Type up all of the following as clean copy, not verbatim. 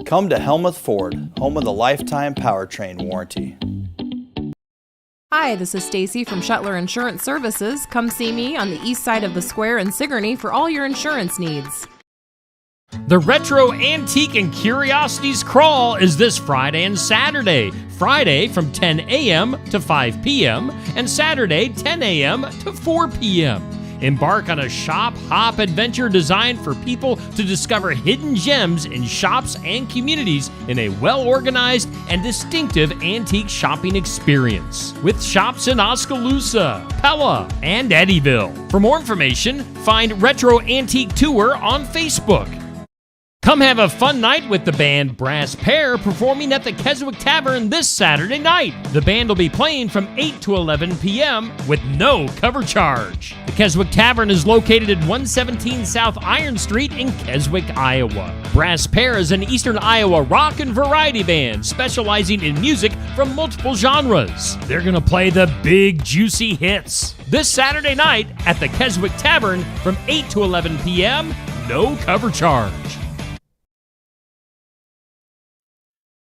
Come to Helmuth Ford, home of the lifetime powertrain warranty. Hi, this is Stacy from Shuttler Insurance Services. Come see me on the east side of the square in Sigourney for all your insurance needs. The Retro Antique and Curiosities Crawl is this Friday and Saturday. Friday from 10 a.m. to 5 p.m. and Saturday 10 a.m. to 4 p.m. Embark on a shop-hop adventure designed for people to discover hidden gems in shops and communities in a well-organized and distinctive antique shopping experience. With shops in Oskaloosa, Pella, and Eddyville. For more information, find Retro Antique Tour on Facebook. Come have a fun night with the band Brass Pair performing at the Keswick Tavern this Saturday night. The band will be playing from 8 to 11 p.m. with no cover charge. The Keswick Tavern is located at 117 South Iron Street in Keswick, Iowa. Brass Pair is an Eastern Iowa rock and variety band specializing in music from multiple genres. They're going to play the big, juicy hits this Saturday night at the Keswick Tavern from 8 to 11 p.m. No cover charge.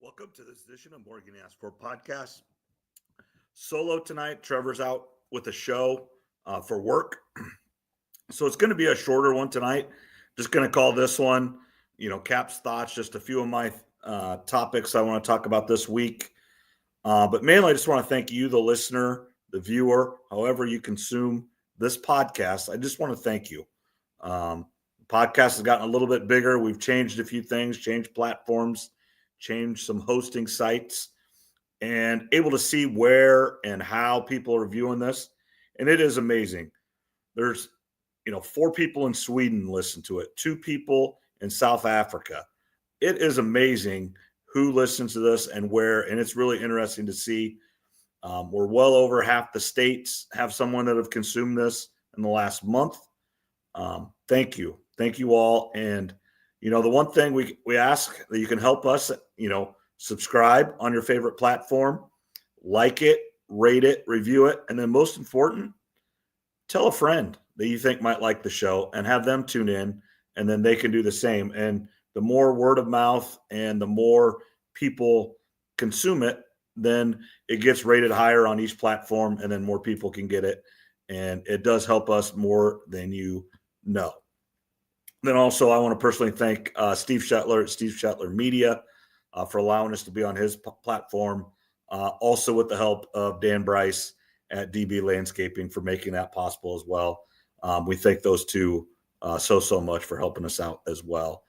Welcome to this edition of Morgan Asked For Podcast. Solo tonight. Trevor's out with a show for work. So it's going to be a shorter one tonight. Just going to call this one, Cap's Thoughts, just a few of my topics I want to talk about this week. But mainly I just want to thank you, the listener, the viewer, however you consume this podcast. I just want to thank you. The podcast has gotten a little bit bigger. We've changed a few things, changed platforms, changed some hosting sites, and able to see where and how people are viewing this. And it is amazing. There's, 4 people in Sweden listen to it, 2 people in South Africa. It is amazing who listens to this and where, and it's really interesting to see. We're well over half the states have someone that have consumed this in the last month. Thank you. Thank you all. And the one thing we ask that you can help us, subscribe on your favorite platform, like it, rate it, review it, and then most important, tell a friend that you think might like the show and have them tune in, and then they can do the same. And the more word of mouth and the more people consume it, then it gets rated higher on each platform, and then more people can get it. And it does help us more than you know. Then also, I want to personally thank Steve Shuttler at Steve Shuttler Media for allowing us to be on his platform. Also with the help of Dan Bryce at DB Landscaping for making that possible as well. We thank those two so much for helping us out as well.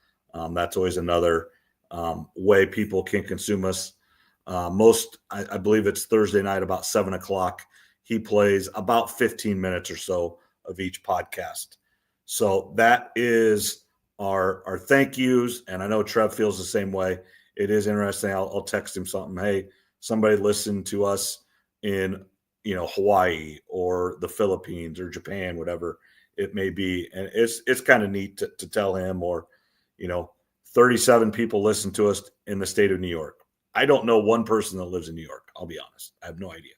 That's always another way people can consume us. I believe it's Thursday night about 7 o'clock. He plays about 15 minutes or so of each podcast. So that is our thank yous. And I know Trev feels the same way. It is interesting. I'll text him something. Hey, somebody listened to us in, Hawaii or the Philippines or Japan, whatever it may be. And it's kind of neat to tell him, or, 37 people listen to us in the state of New York. I don't know one person that lives in New York. I'll be honest. I have no idea.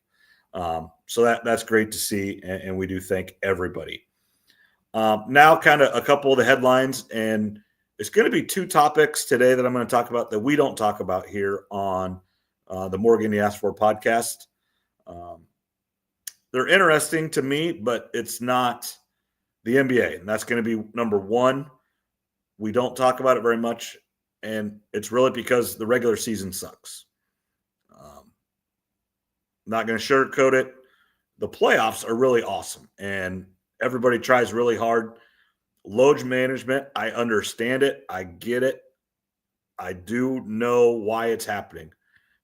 So that's great to see. And we do thank everybody. Now kind of a couple of the headlines, and it's going to be 2 topics today that I'm going to talk about that we don't talk about here on the Morgan You Asked For podcast. They're interesting to me, but it's not the NBA, and that's going to be number 1. We don't talk about it very much, and it's really because the regular season sucks. Not going to sugarcoat it. The playoffs are really awesome, and everybody tries really hard. Load management, I understand it. I get it. I do know why it's happening.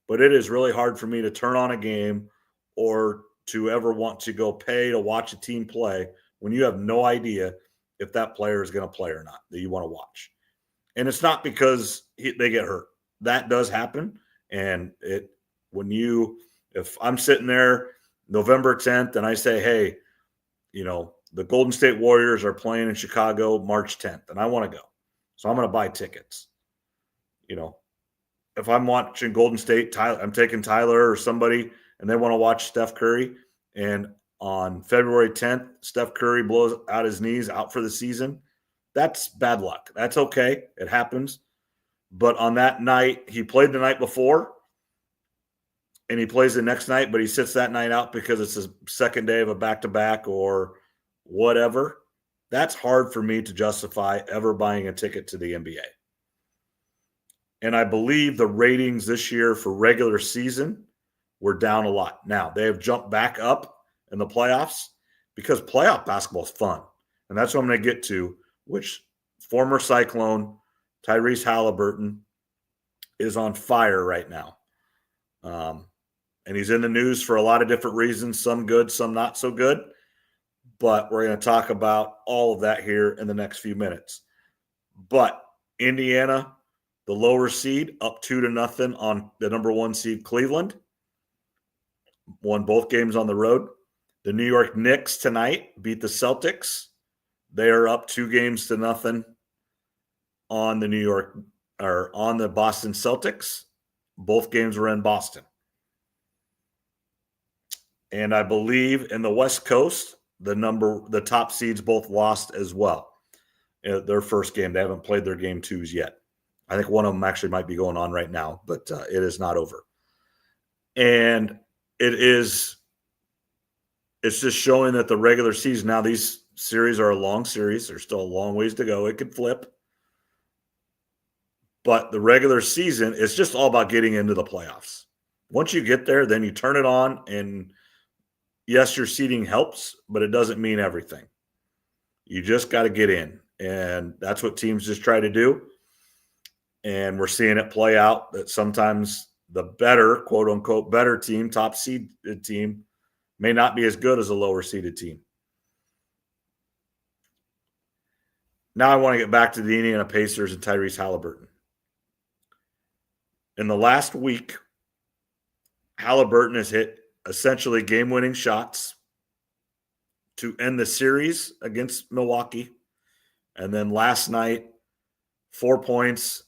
But it is really hard for me to turn on a game or to ever want to go pay to watch a team play when you have no idea if that player is going to play or not that you want to watch. And it's not because they get hurt. That does happen. And if I'm sitting there November 10th and I say, hey, the Golden State Warriors are playing in Chicago March 10th, and I want to go. So I'm going to buy tickets. If I'm watching Golden State, I'm taking Tyler or somebody, and they want to watch Steph Curry, and on February 10th, Steph Curry blows out his knees, out for the season, that's bad luck. That's okay. It happens. But on that night, he played the night before, and he plays the next night, but he sits that night out because it's his second day of a back-to-back or whatever. That's hard for me to justify ever buying a ticket to the NBA. And I believe the ratings this year for regular season were down a lot. Now, they have jumped back up in the playoffs because playoff basketball is fun. And that's what I'm going to get to, which former Cyclone Tyrese Halliburton is on fire right now. And he's in the news for a lot of different reasons, some good, some not so good. But we're going to talk about all of that here in the next few minutes. But Indiana, the lower seed, up 2-0 on the number 1 seed Cleveland. Won both games on the road. The New York Knicks tonight beat the Celtics. They are up 2-0 on the Boston Celtics. Both games were in Boston. And I believe in the West Coast, the top seeds both lost as well. Their first game. They haven't played their game twos yet. I think one of them actually might be going on right now, but it is not over. And it's just showing that the regular season, now these series are a long series. There's still a long ways to go. It could flip. But the regular season is just all about getting into the playoffs. Once you get there, then you turn it on, and yes, your seeding helps, but it doesn't mean everything. You just got to get in, and that's what teams just try to do. And we're seeing it play out that sometimes the better, quote unquote, better team, top seeded team, may not be as good as a lower seeded team. Now I want to get back to the Indiana Pacers and Tyrese Halliburton. In the last week, Halliburton has hit essentially game-winning shots to end the series against Milwaukee. And then last night, 4 points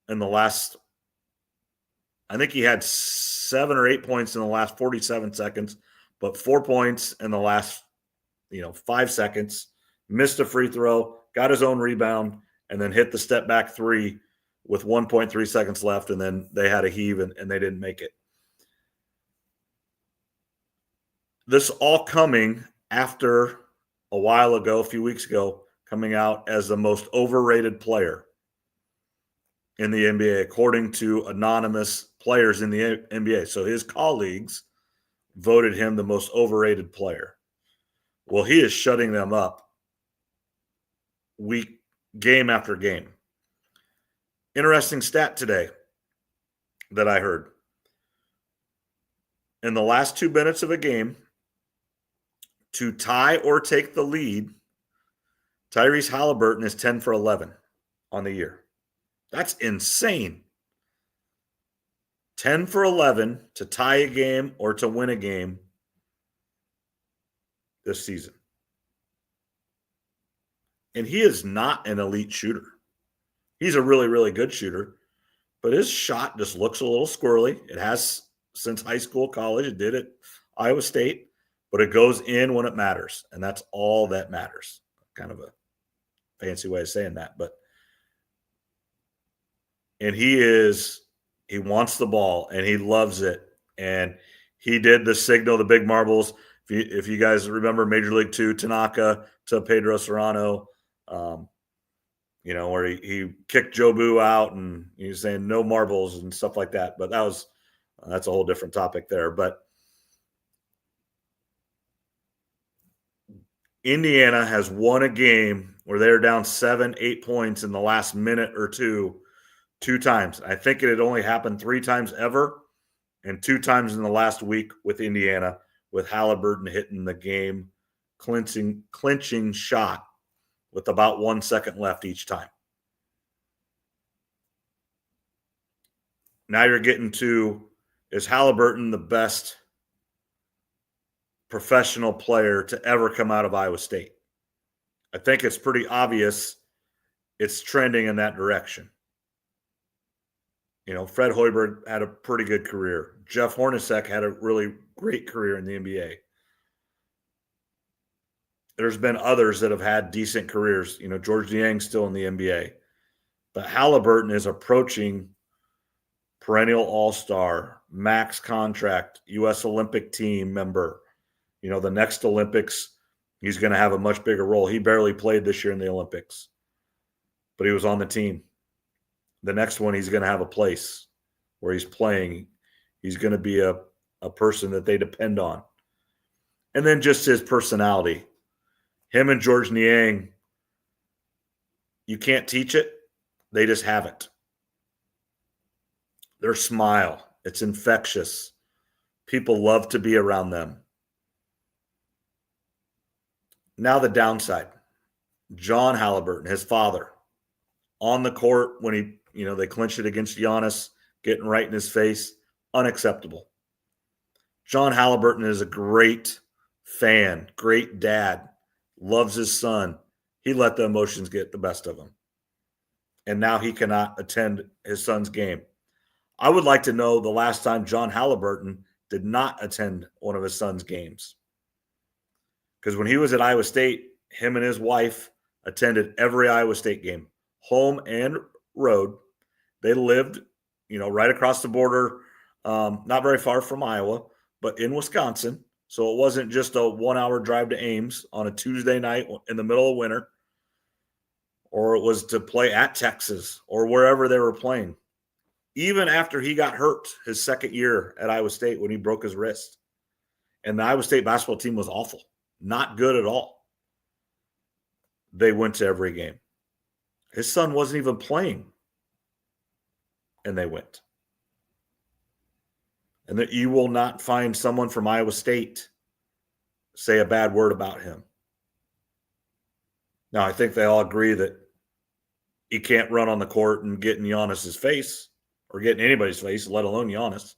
in the last, I think he had 7 or 8 points in the last 47 seconds, but 4 points in the last, 5 seconds, missed a free throw, got his own rebound, and then hit the step back three with 1.3 seconds left. And then they had a heave and they didn't make it. This all coming after a while ago, a few weeks ago, coming out as the most overrated player in the NBA, according to anonymous players in the NBA. So his colleagues voted him the most overrated player. Well, he is shutting them up game after game. Interesting stat today that I heard. In the last 2 minutes of a game, to tie or take the lead, Tyrese Halliburton is 10 for 11 on the year. That's insane. 10 for 11 to tie a game or to win a game this season. And he is not an elite shooter. He's a really, really good shooter, but his shot just looks a little squirrely. It has since high school, college. It did at Iowa State, but it goes in when it matters, and that's all that matters. Kind of a fancy way of saying that, and he wants the ball and he loves it. And he did the signal, the big marbles. If you guys remember Major League 2, Tanaka to Pedro Serrano, where he kicked Joe Boo out and he was saying no marbles and stuff like that. But that's a whole different topic there. But Indiana has won a game where they're down 7-8 points in the last minute or two times. I think it had only happened 3 times ever, and 2 times in the last week with Indiana, with Halliburton hitting the game clinching shot with about 1 second left each time. Now you're getting to, is Halliburton the best professional player to ever come out of Iowa State? I think it's pretty obvious it's trending in that direction. Fred Hoiberg had a pretty good career. Jeff Hornacek had a really great career in the NBA. There's been others that have had decent careers. George Niang's still in the NBA. But Halliburton is approaching perennial all-star, max contract, U.S. Olympic team member. You know, the next Olympics, he's going to have a much bigger role. He barely played this year in the Olympics, but he was on the team. The next one, he's going to have a place where he's playing. He's going to be a person that they depend on. And then just his personality. Him and George Niang, you can't teach it. They just have it. Their smile, it's infectious. People love to be around them. Now the downside. John Halliburton, his father, on the court when they clinched it against Giannis, getting right in his face, unacceptable. John Halliburton is a great fan, great dad, loves his son. He let the emotions get the best of him. And now he cannot attend his son's game. I would like to know the last time John Halliburton did not attend one of his son's games. Because when he was at Iowa State, him and his wife attended every Iowa State game, home and road. They lived, right across the border, not very far from Iowa, but in Wisconsin. So it wasn't just a 1-hour drive to Ames on a Tuesday night in the middle of winter, or it was to play at Texas or wherever they were playing. Even after he got hurt his second year at Iowa State when he broke his wrist. And the Iowa State basketball team was awful, not good at all. They went to every game. His son wasn't even playing, and they went. And that you will not find someone from Iowa State say a bad word about him. Now, I think they all agree that he can't run on the court and get in Giannis's face or get in anybody's face, let alone Giannis.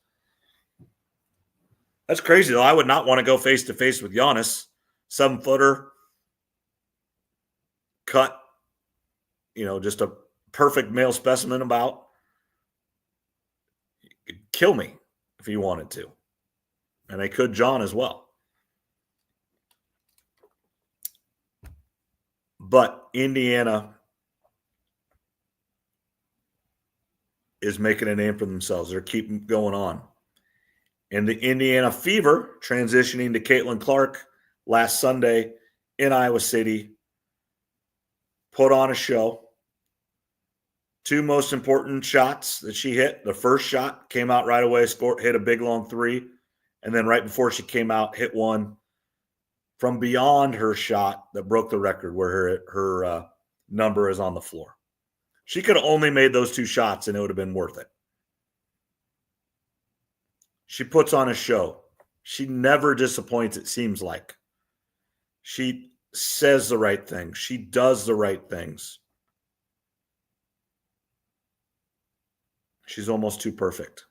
That's crazy, though. I would not want to go face-to-face with Giannis, 7-footer, cut, just a perfect male specimen about. He could kill me if he wanted to. And they could John as well. But Indiana is making a name for themselves. They're keeping going on. And the Indiana Fever, transitioning to Caitlin Clark last Sunday in Iowa City, put on a show. 2 most important shots that she hit. The first shot came out right away, hit a big long 3. And then right before she came out, hit one from beyond her shot that broke the record where her number is on the floor. She could have only made those 2 shots and it would have been worth it. She puts on a show. She never disappoints, it seems like. She says the right thing. She does the right things. She's almost too perfect.